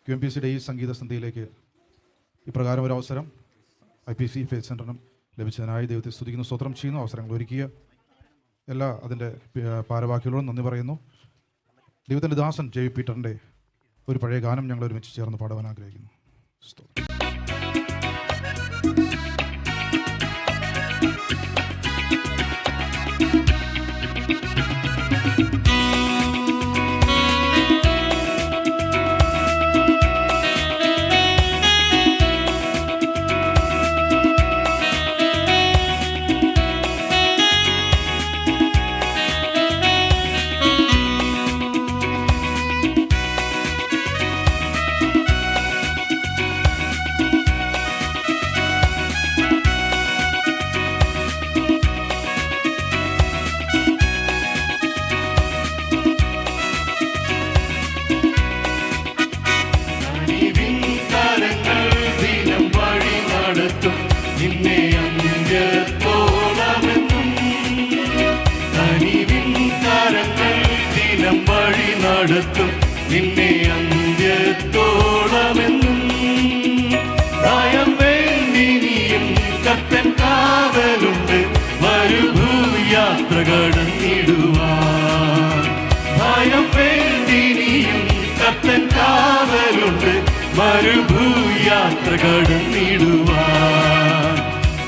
QMPCയുടെ ഈ സംഗീത സന്ധ്യയിലേക്ക് ഇപ്രകാരം ഒരു അവസരം IPC ഫെയ്ത്ത് സെൻ്ററിനും ലഭിച്ചതിനായി ദൈവത്തെ സ്തുതിക്കുന്നു, സ്തോത്രം ചെയ്യുന്നു. അവസരങ്ങൾ ഒരുക്കിയ എല്ലാ അതിൻ്റെ ഭാരവാഹികളോടും നന്ദി പറയുന്നു. ദൈവത്തിൻ്റെ ദാസൻ JV പീറ്ററിൻ്റെ ഒരു പഴയ ഗാനം ഞങ്ങൾ ഒരുമിച്ച് ചേർന്ന് പാടുവാൻ ആഗ്രഹിക്കുന്നു. നിന്നെ അന്ത്യത്തോളമെന്നും ഭയം വേണ്ടിനിയും കർത്തൻ കാവലുണ്ട് മരുഭൂയാത്ര കടന്നിടുവാൻ. ഭയം വേണ്ടിനിയും കർത്തൻ കാവലുണ്ട് മരുഭൂയാത്ര കടന്നിടുവാൻ.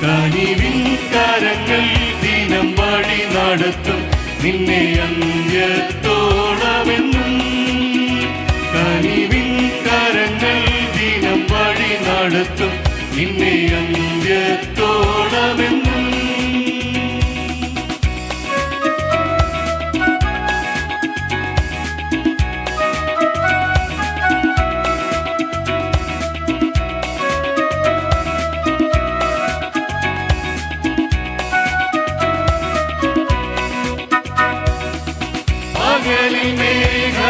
കനിവിൻ കരങ്ങൾ ദിനം വഴി നടത്തും നിന്നെ അന്ത്യത്തോളമെന്നും. കനിവിൻ കരങ്ങൾ ദിനം വഴി നടത്തും നിന്നെ അന്ത്യത്തോളമെന്നും. പകലിൽ മേഘസ്തംഭമായി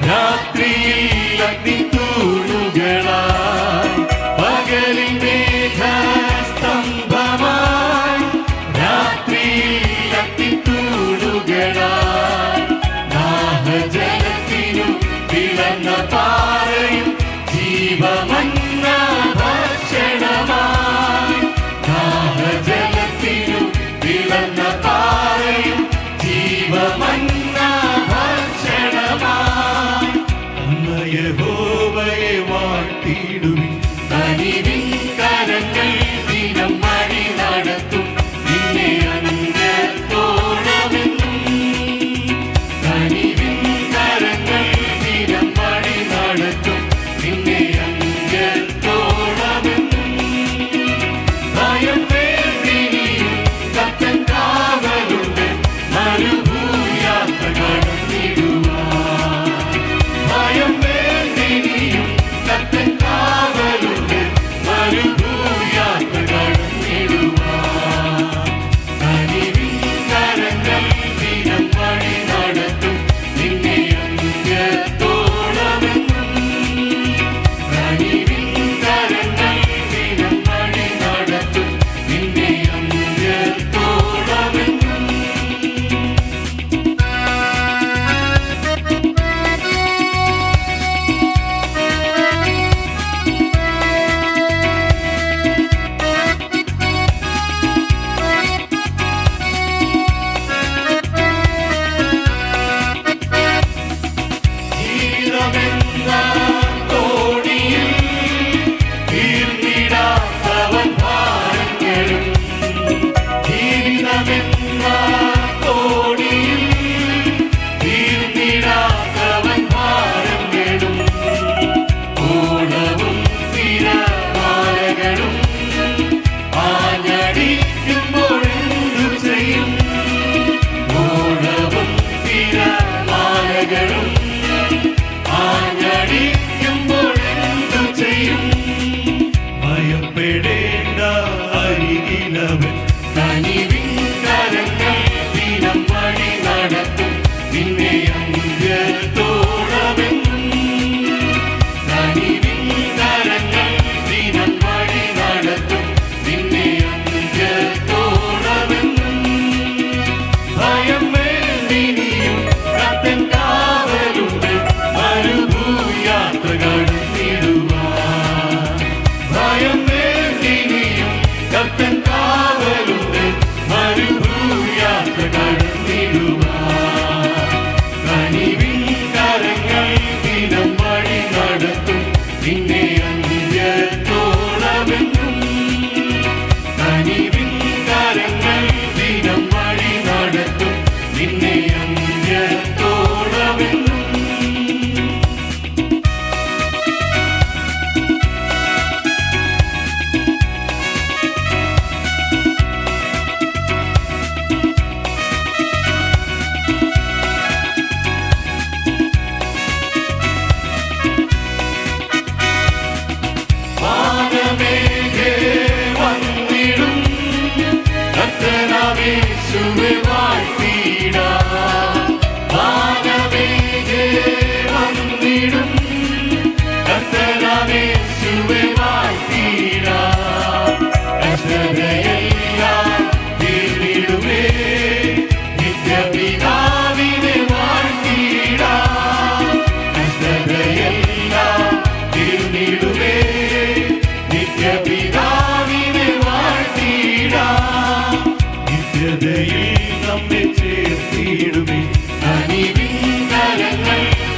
രാത്രിയിൽ അഗ്നിത്തൂണുകളായി. പകലിൽ മേഘസ്തംഭമായി രാത്രിയിൽ അഗ്നിത്തൂണുകളായി. ദാഹജലത്തിനു വിളർന്ന പാറയും ജീവമന്ന ഭക്ഷണമായി. ദാഹജലത്തിനു വിളർന്ന പാറയും ജീവമന്ന ഭക്ഷണമായി. യഹോവയെ വാഴ്ത്തിടുവിൻ. കനിവിൻ കരങ്ങൾ ദിനം വഴി നടത്തും നിന്നെ അന്ത്യത്തോളമെന്നും. കനിവിൻ കരങ്ങൾ ദിനം വഴി നടത്തും നിന്നെ അന്ത്യത്തോളമെന്നും. ഭയം വേണ്ടിനിയും കർത്തൻ കാവലുണ്ട് മരുഭൂയാത്ര കടന്നിടുവാൻ. ഭയം വേണ്ടിനിയും കർത്തൻ കാവലുണ്ട്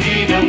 ദിനം